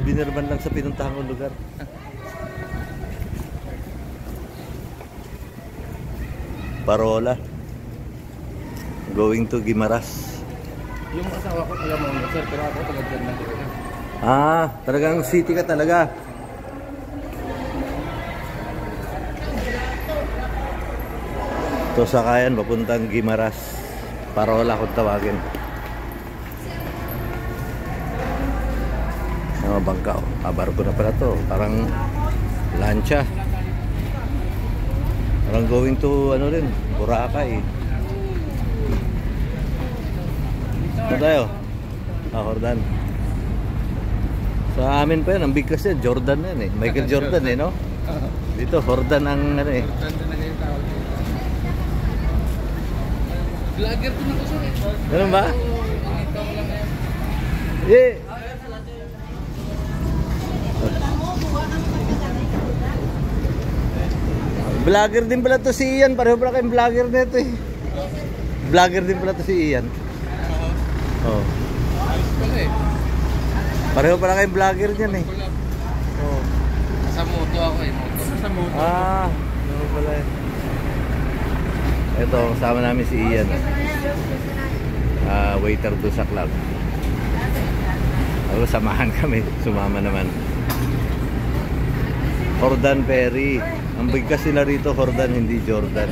souvenir man lang sa pinuntahan kong lugar. Parola. Going to Guimaras. Yung asawa ko taga Mongo, sir, pero ako taga dyan lang talaga. Ah, talagang city ka talaga. Ito sakayan, papuntang Guimaras. Parola kung tawagin. Mga bangka, barko na pala to. Parang lancha. Parang going to ano rin, Boracay. Ano tayo? Jordan. Sa amin pa yan, ang bigkas yan, Jordan yan eh. Michael Jordan eh, no? Dito, Jordan ang ano eh. Jordan talaga yung tawag dito. Vlogger din ako, sir. Ganun ba? Ito ko lang ngayon. Yeah. Vlogger din pala to si Ian. Pareho pala kayong vlogger nito eh. Vlogger din pala to si Ian. Oh. Ayos pala eh. Pareho pala kayong vlogger niyan eh. Oh. Sa moto ako eh. Sa moto. Ah, ano pala eh. Ito, kasama namin si Ian. Waiter doon sa club. Ako, samahan kami. Sumama naman. Jordan Ferry. Ang bigkas sila rito, Jordan, hindi Jordan.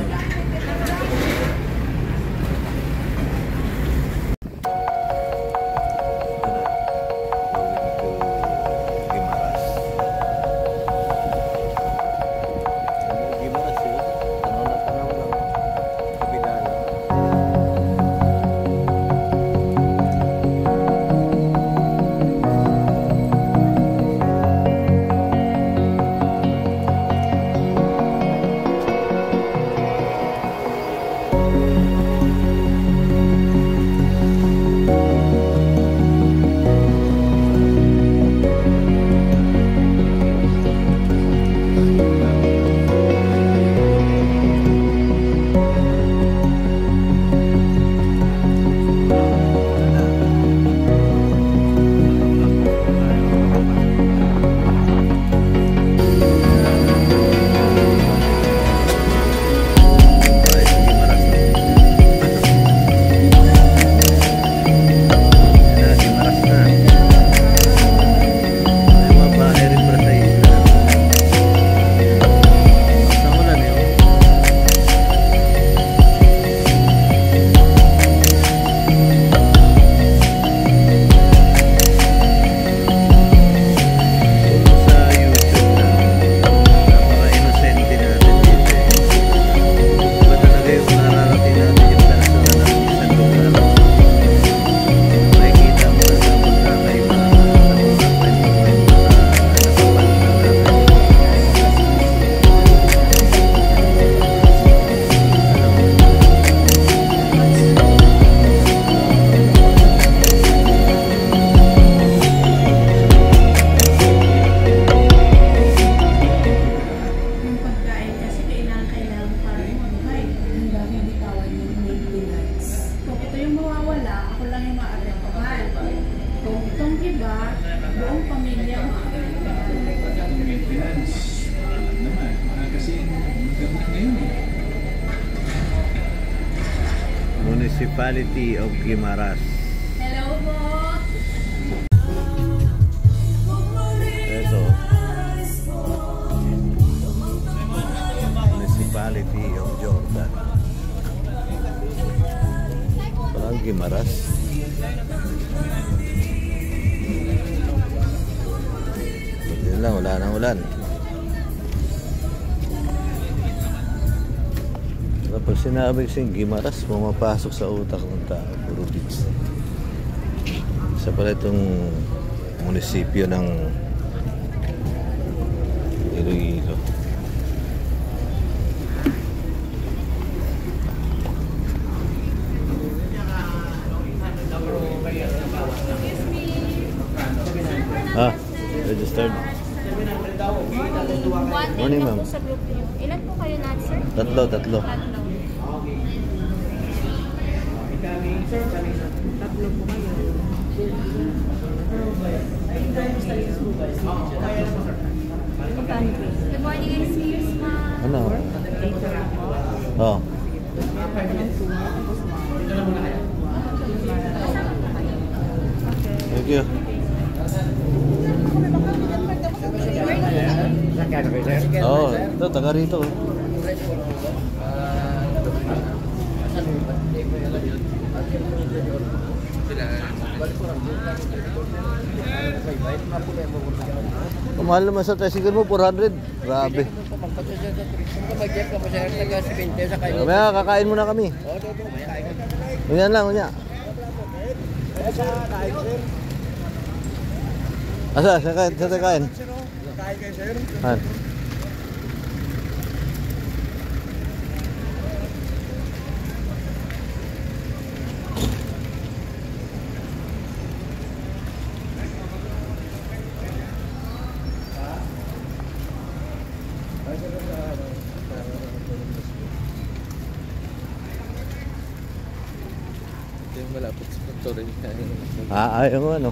Municipality of Guimaras. Hello po. Ito. Municipality of Jordan. Parang Guimaras. Buti lang, wala nang ulan. Pag sinabi kasing Guimaras, pumapasok sa utak ng tao, puro beach. Isa pala itong munisipyo ng Iloilo. Registered. Morning, ma'am. Ilan po kayo na, sir? Tatlo. Tatlo po kayo. 600. Good morning, excuse ma'am. Ano? Dito lang po. Oh. Thank you. Sakyan kayo, sir? Oh, ito, taga rito. Mahal naman sa tricycle mo, 400. Grabe. Mamaya, kakain muna kami. Unyan lang, unya. Asa, sa kain? Sa kain? Han. Yung malapit sa Victoria. Ayaw mo ano.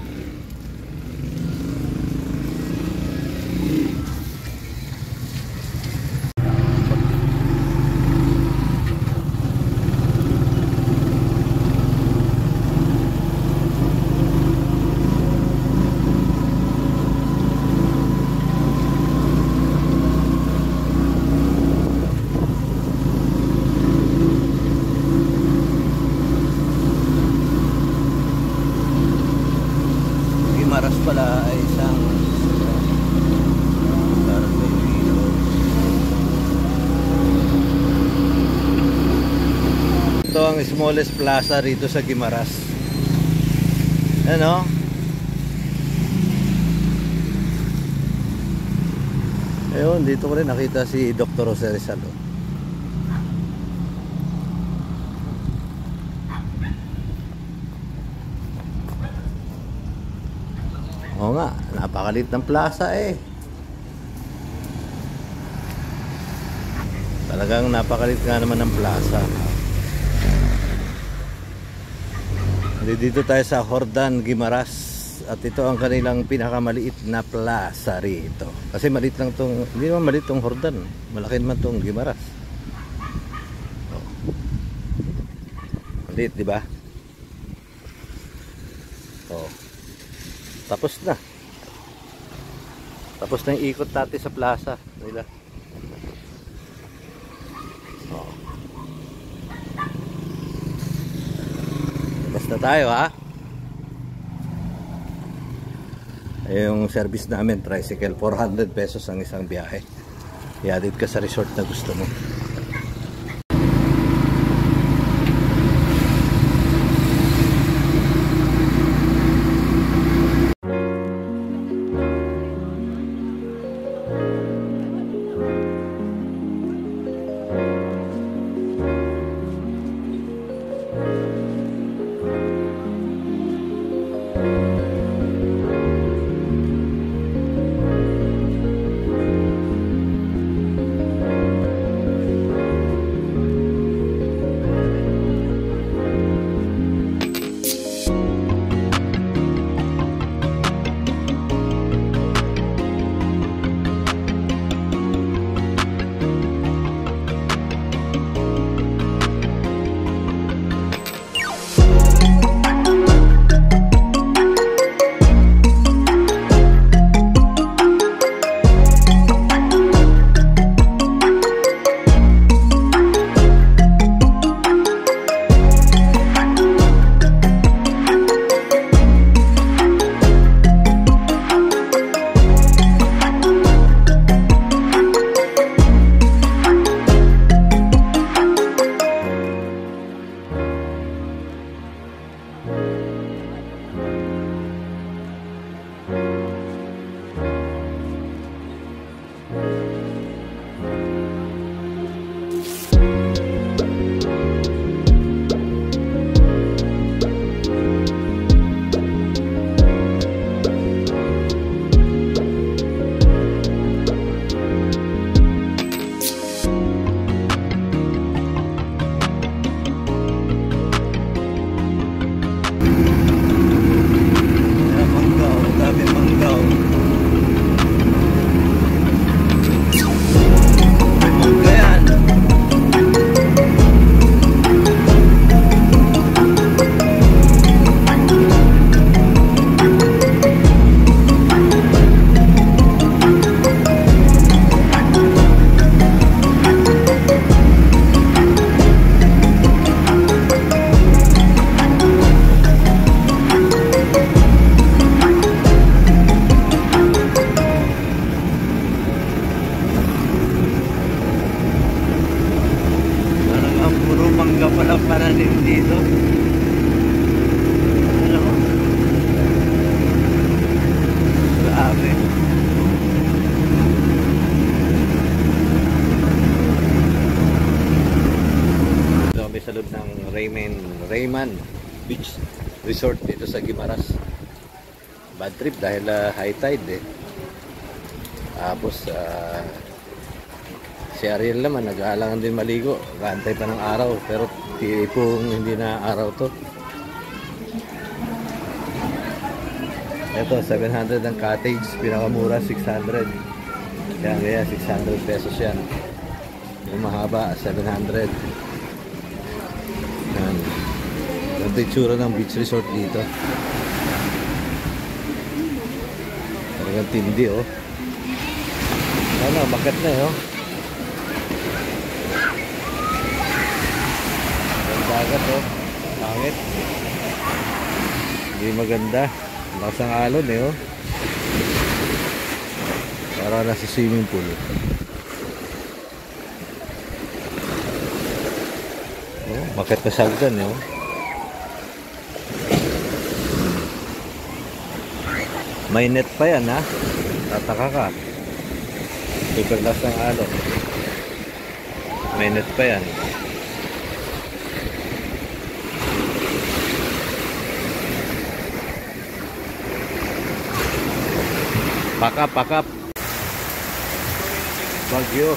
Gimaras pala ay isang ito ang smallest plaza rito sa Gimaras. Ano? Ayun, dito ko rin nakita si Dr. Jose Rizal. Oo nga, napakalit ng plaza eh. Talagang napakalit nga naman ng plaza. Dito tayo sa Jordan, Gimaras. At ito ang kanilang pinakamaliit na plaza rito. Kasi maliit lang tong, hindi naman maliit tong Jordan. Malaki naman tong Gimaras. Oh. Maliit, di ba? Oh. Tapos na. Tapos na yung ikot natin sa plaza nila. Oh. Basta tayo ha. Yung service namin tricycle, 400 pesos ang isang biyahe. Iadid ka sa resort na gusto mo. Rayman Beach Resort dito sa Guimaras. Bad trip dahil high tide eh. Tapos si Ariel naman nag-aalangan din maligo, nag-aantay pa ng araw, pero tipong hindi na araw to. Ito 700 ang cottage, pinakamura 600. Yan, kaya 600 pesos yan. Yung mahaba 700. Yan. Ito yung tsura ng beach resort dito. Talagang tindi oh. Ano, bakit na eh oh. Ang dagat oh. Langit. Hindi maganda. Lakas ang alon eh oh. Para nasa swimming pool. Oh, bakit nasagdan eh oh. May net pa yan ha. Tataka ka. Super lakas ng alon. May net pa yan. Pakap. Bagyo.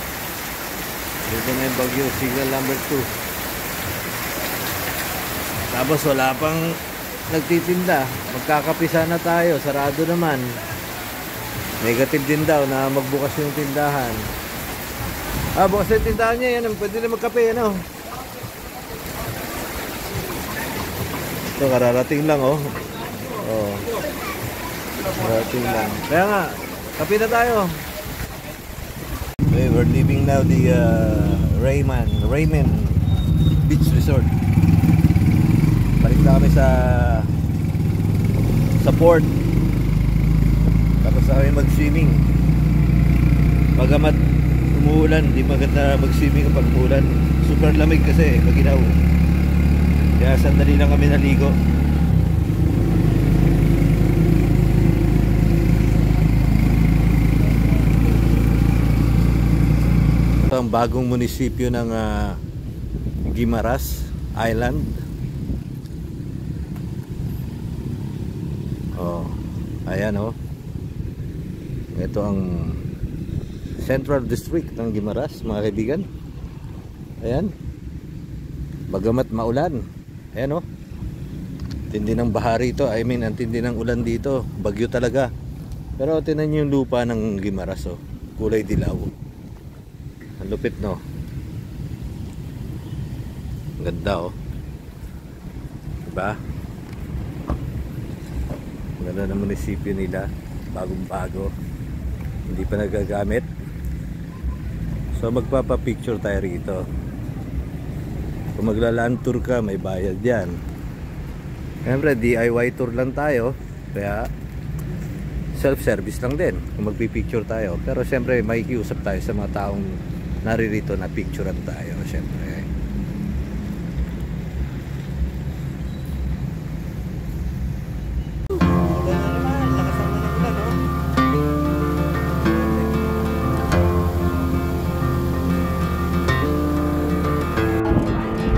Dito na yung Bagyo. Signal number 2. Tapos wala pang nagtitinda. Magkakapisa na tayo. Sarado naman. Negative din daw na magbukas yung tindahan. Bukas yung tindahan niya. Yan. Pwede na magkape. Ano? Ito kararating lang oh. Oh. Kararating lang. Kaya nga. Kape na tayo. Okay, we're leaving now the Rayman Beach Resort. Balik na kami sa port. Tapos na kami mag-swimming. Bagamat umuulan, di maganda mag-swimming kapag umuulan. Super lamig kasi, maginaw. Kaya sandali lang kami naligo. Ang bagong munisipyo ng Guimaras Island. Oh, ayan oh. Ito ang Central District ng Guimaras, mga kaibigan. Ayan. Bagamat maulan. Ayan oh. Tindi ng baha rito. I mean, ang tindi ng ulan dito. Bagyo talaga. Pero tingnan niyo yung lupa ng Guimaras oh. Kulay dilaw. Ang lupit no. Ganda oh. Diba? Ganda ng munisipyo nila. Bagong bago. Hindi pa nagagamit. So magpapapicture tayo rito. Kung maglalaan tour ka, may bayad yan. Siyempre DIY tour lang tayo. Kaya self-service lang din kung magpipicture tayo. Pero siyempre makikiusap tayo sa mga taong naririto na picturean tayo, syempre.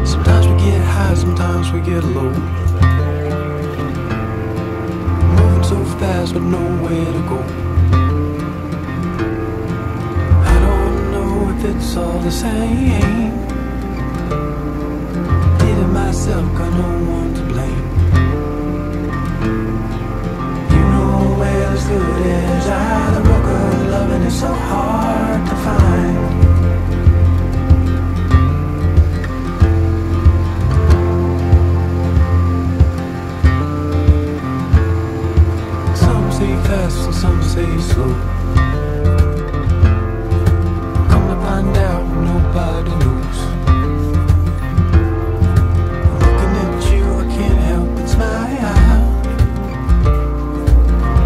Sometimes we get high, sometimes we get low. Moving so fast but nowhere to go. It's all the same. Did it myself, got no one to blame. You know well as good as I, the book of loving is so hard to find. Some say fast and some say slow. Find out nobody knows. Looking at you, I can't help but smile.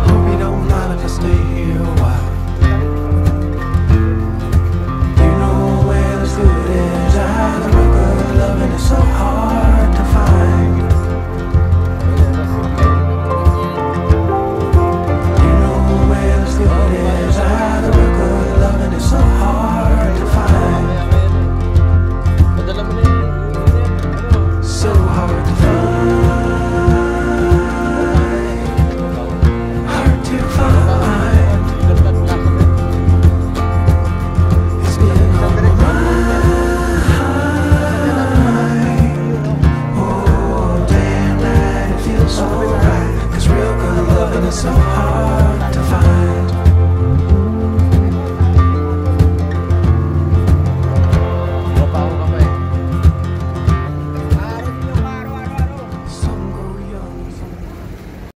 Hope you don't mind if I stay here a while. You know well as good as I, the rock of loving is so hard to find. You know well as good as I. so hard to find.